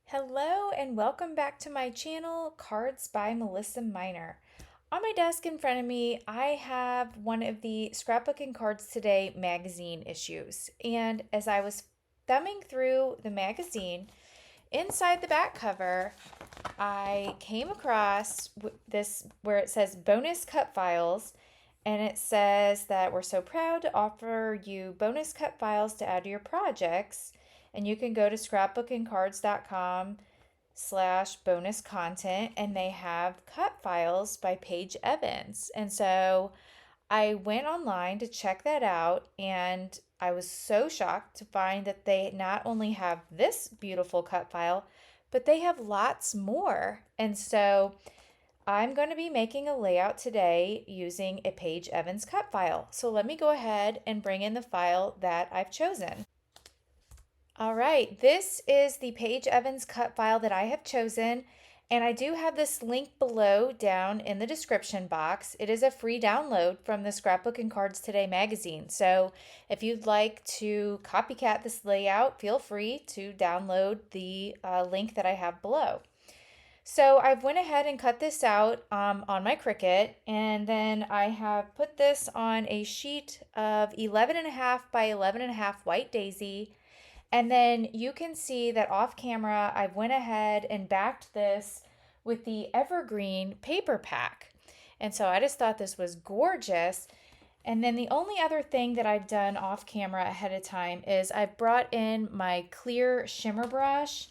Hello and welcome back to my channel, Cards by Melissa Minor. On my desk in front of me, I have one of the Scrapbooking Cards Today magazine issues. And as I was thumbing through the magazine, inside the back cover, I came across this where it says bonus cut files. And it says that we're so proud to offer you bonus cut files to add to your projects. And you can go to scrapbookingcards.com/bonus content, and they have cut files by Paige Evans. And so I went online to check that out, and I was so shocked to find that they not only have this beautiful cut file, but they have lots more. And so I'm going to be making a layout today using a Paige Evans cut file. So let me go ahead and bring in the file that I've chosen. All right, this is the Paige Evans cut file that I have chosen, and I do have this link below down in the description box. It is a free download from the Scrapbooking Cards Today magazine. So if you'd like to copycat this layout, feel free to download the link that I have below. So I've went ahead and cut this out on my Cricut, and then I have put this on a sheet of 11.5 by 11.5 white daisy. And then you can see that off camera, I've went ahead and backed this with the evergreen paper pack. And so I just thought this was gorgeous. And then the only other thing that I've done off camera ahead of time is I've brought in my clear shimmer brush.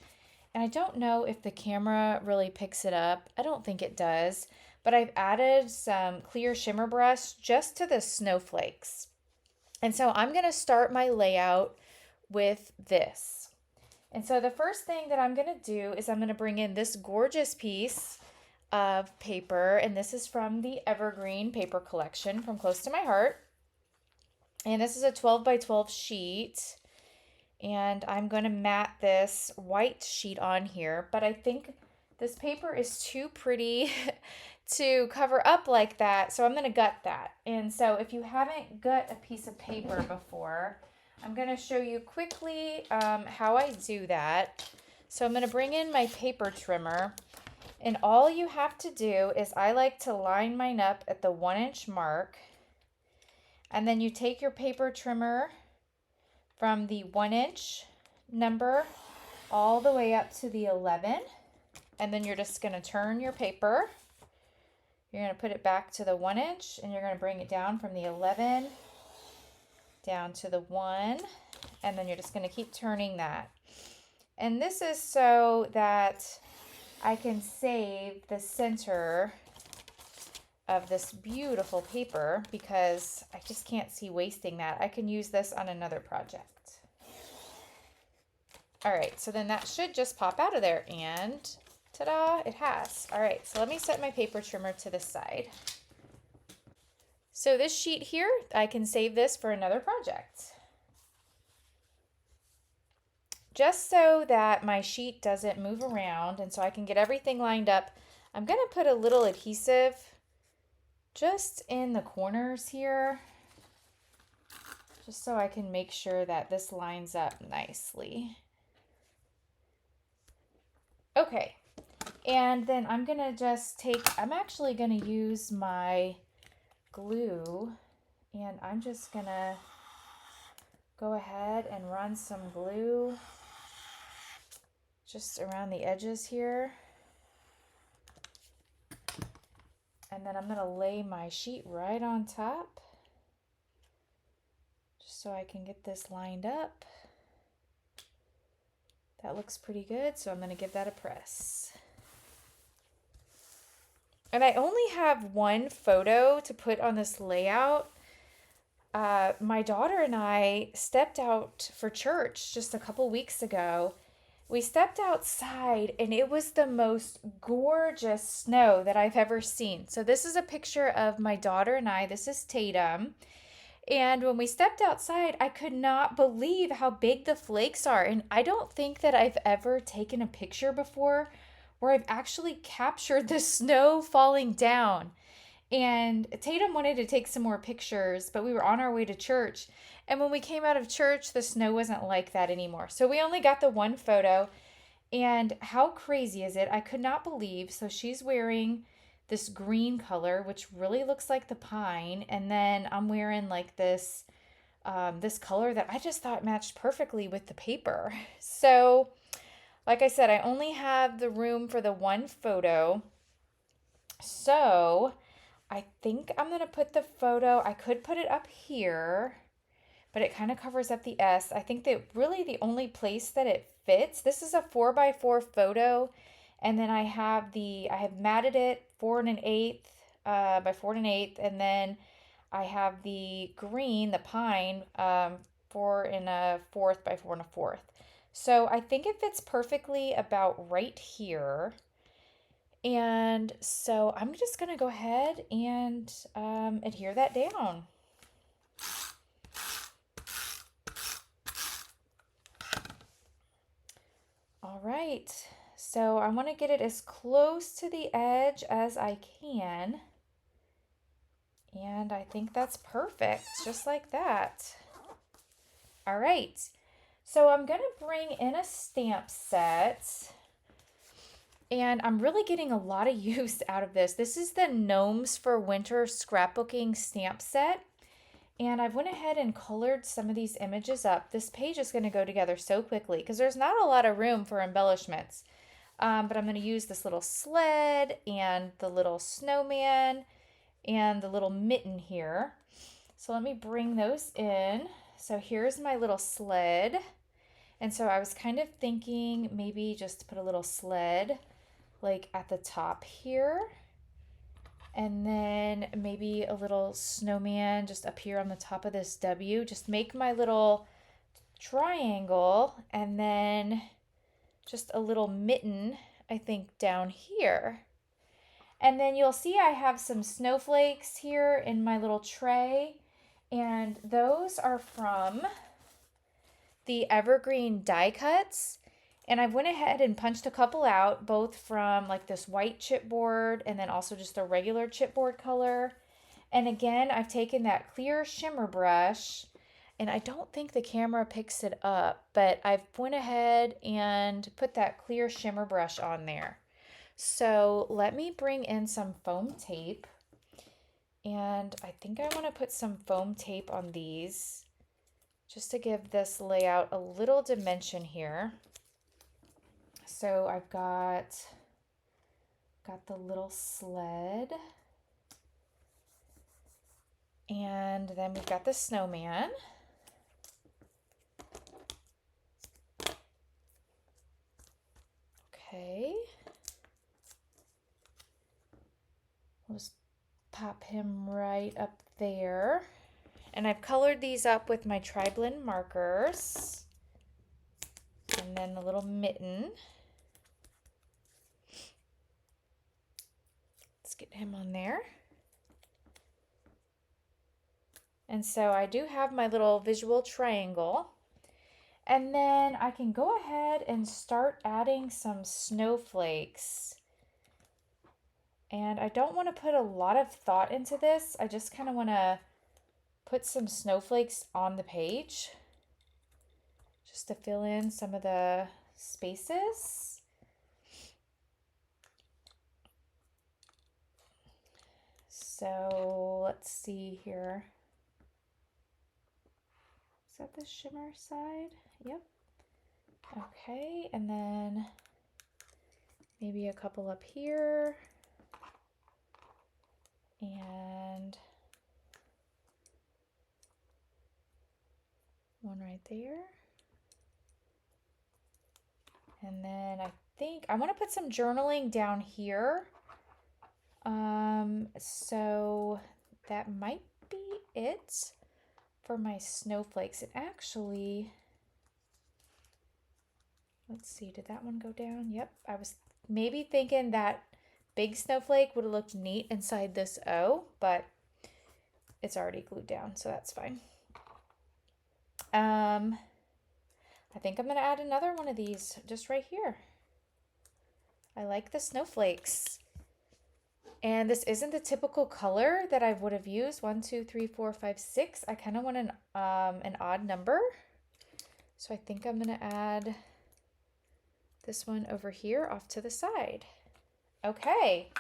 And I don't know if the camera really picks it up. I don't think it does. But I've added some clear shimmer brush just to the snowflakes. And so I'm going to start my layout with this. And so the first thing that I'm going to do is I'm going to bring in this gorgeous piece of paper. And this is from the Evergreen paper collection from Close to My Heart. And this is a 12 by 12 sheet. And I'm going to mat this white sheet on here, but I think this paper is too pretty to cover up like that, so I'm going to gut that. And so if you haven't gut a piece of paper before, I'm going to show you quickly how I do that. So I'm going to bring in my paper trimmer, and all you have to do is I like to line mine up at the 1-inch mark, and then you take your paper trimmer from the 1-inch number all the way up to the 11. And then you're just going to turn your paper. You're going to put it back to the 1-inch, and you're going to bring it down from the 11 down to the 1. And then you're just going to keep turning that. And this is so that I can save the center of this beautiful paper because I just can't see wasting that. I can use this on another project. All right, so then that should just pop out of there, and ta-da, it has. All right, so let me set my paper trimmer to the side. So this sheet here, I can save this for another project. Just so that my sheet doesn't move around and so I can get everything lined up, I'm going to put a little adhesive just in the corners here, just so I can make sure that this lines up nicely. Okay, and then I'm gonna just I'm actually gonna use my glue, and I'm just gonna go ahead and run some glue just around the edges here. And then I'm going to lay my sheet right on top just so I can get this lined up. That looks pretty good, so I'm going to give that a press. And I only have one photo to put on this layout. My daughter and I stepped out for church just a couple weeks ago. We stepped outside and it was the most gorgeous snow that I've ever seen. So this is a picture of my daughter and I. This is Tatum. And when we stepped outside, I could not believe how big the flakes are. And I don't think that I've ever taken a picture before where I've actually captured the snow falling down. And Tatum wanted to take some more pictures, but we were on our way to church. And when we came out of church, the snow wasn't like that anymore. So we only got the one photo. And how crazy is it? I could not believe. So she's wearing this green color, which really looks like the pine. And then I'm wearing like this color that I just thought matched perfectly with the paper. So, like I said, I only have the room for the one photo. So, I think I'm going to put the photo, I could put it up here, but it kind of covers up the S. I think that really the only place that it fits, this is a 4x4 photo, and then I have matted it 4 1/8 by 4 1/8, and then I have the green, the pine, 4 1/4 by 4 1/4. So I think it fits perfectly about right here. And so I'm just going to go ahead and adhere that down. All right, so I want to get it as close to the edge as I can. And I think that's perfect, just like that. All right, so I'm going to bring in a stamp set. And I'm really getting a lot of use out of this. This is the Gnomes for Winter Scrapbooking stamp set. And I've went ahead and colored some of these images up. This page is going to go together so quickly because there's not a lot of room for embellishments. But I'm going to use this little sled and the little snowman and the little mitten here. So let me bring those in. So here's my little sled. And so I was kind of thinking maybe just put a little sled like at the top here. And then maybe a little snowman just up here on the top of this W. Just make my little triangle and then just a little mitten, I think, down here. And then you'll see I have some snowflakes here in my little tray. And those are from the Evergreen die cuts. And I went ahead and punched a couple out, both from like this white chipboard and then also just a regular chipboard color. And again, I've taken that clear shimmer brush, and I don't think the camera picks it up, but I've went ahead and put that clear shimmer brush on there. So let me bring in some foam tape. And I think I want to put some foam tape on these just to give this layout a little dimension here. So I've got the little sled, and then we've got the snowman. Okay. We'll just pop him right up there. And I've colored these up with my tri-blend markers. And then the little mitten. Let's get him on there. And so I do have my little visual triangle. And then I can go ahead and start adding some snowflakes. And I don't want to put a lot of thought into this. I just kind of want to put some snowflakes on the page just to fill in some of the spaces. So let's see here. Is that the shimmer side? Yep. Okay, and then maybe a couple up here. And one right there. And then I think I want to put some journaling down here. So that might be it for my snowflakes. And actually, let's see, did that one go down? Yep, I was maybe thinking that big snowflake would have looked neat inside this O, but it's already glued down, so that's fine. I think I'm going to add another one of these just right here. I like the snowflakes. And this isn't the typical color that I would have used. 1, 2, 3, 4, 5, 6. I kind of want an odd number. So I think I'm going to add this one over here off to the side. Okay,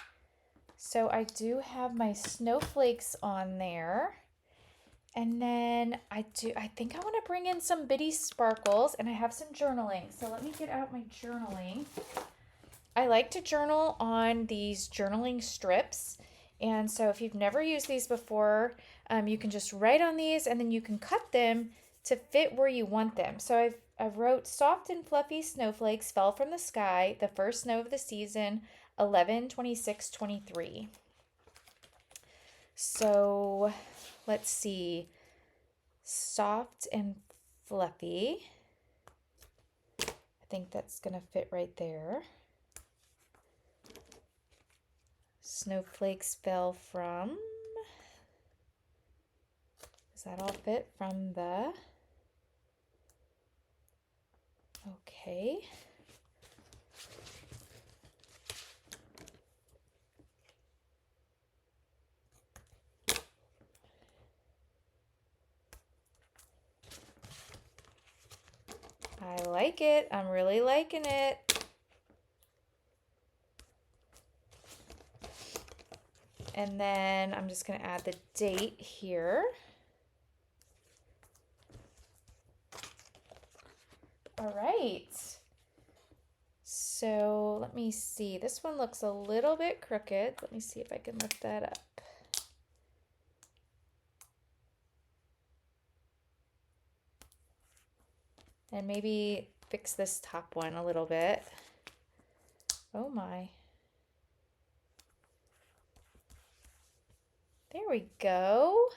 so I do have my snowflakes on there. And then I think I want to bring in some bitty sparkles, and I have some journaling. So let me get out my journaling. I like to journal on these journaling strips. And so if you've never used these before, you can just write on these and then you can cut them to fit where you want them. So I've wrote soft and fluffy snowflakes fell from the sky, the first snow of the season, 11/26/23. So let's see. Soft and fluffy. I think that's going to fit right there. Snowflakes fell from. Does that all fit from the? Okay. I like it. I'm really liking it. And then I'm just going to add the date here. All right. So let me see. This one looks a little bit crooked. Let me see if I can lift that up. And maybe fix this top one a little bit. Oh my. There we go.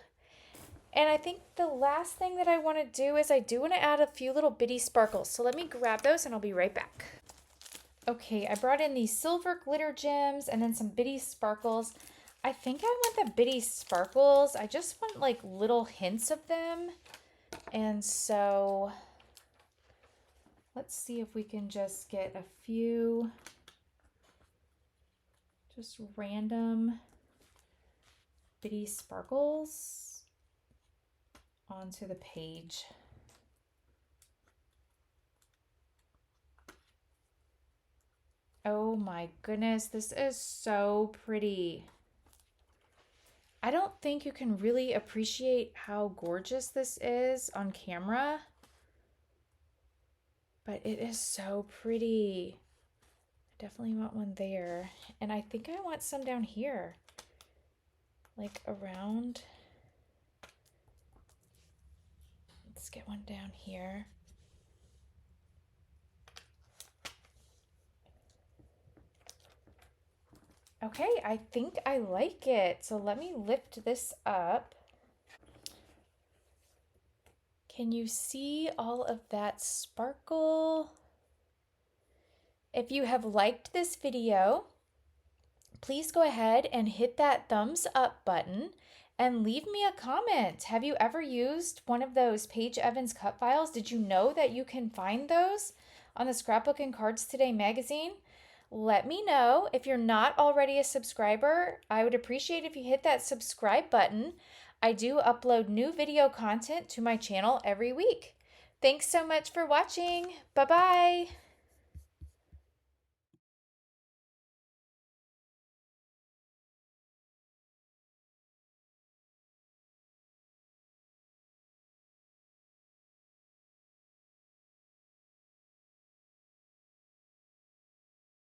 And I think the last thing that I want to do is I do want to add a few little bitty sparkles. So let me grab those and I'll be right back. Okay, I brought in these silver glitter gems and then some bitty sparkles. I think I want the bitty sparkles. I just want like little hints of them. And so let's see if we can just get a few just random bitty sparkles onto the page. Oh my goodness, this is so pretty. I don't think you can really appreciate how gorgeous this is on camera, but it is so pretty. I definitely want one there. And I think I want some down here, like around. Let's get one down here. Okay, I think I like it. So let me lift this up. Can you see all of that sparkle? If you have liked this video, please go ahead and hit that thumbs up button and leave me a comment. Have you ever used one of those Paige Evans cut files? Did you know that you can find those on the Scrapbook and Cards Today magazine? Let me know. If you're not already a subscriber, I would appreciate if you hit that subscribe button. I do upload new video content to my channel every week. Thanks so much for watching. Bye-bye.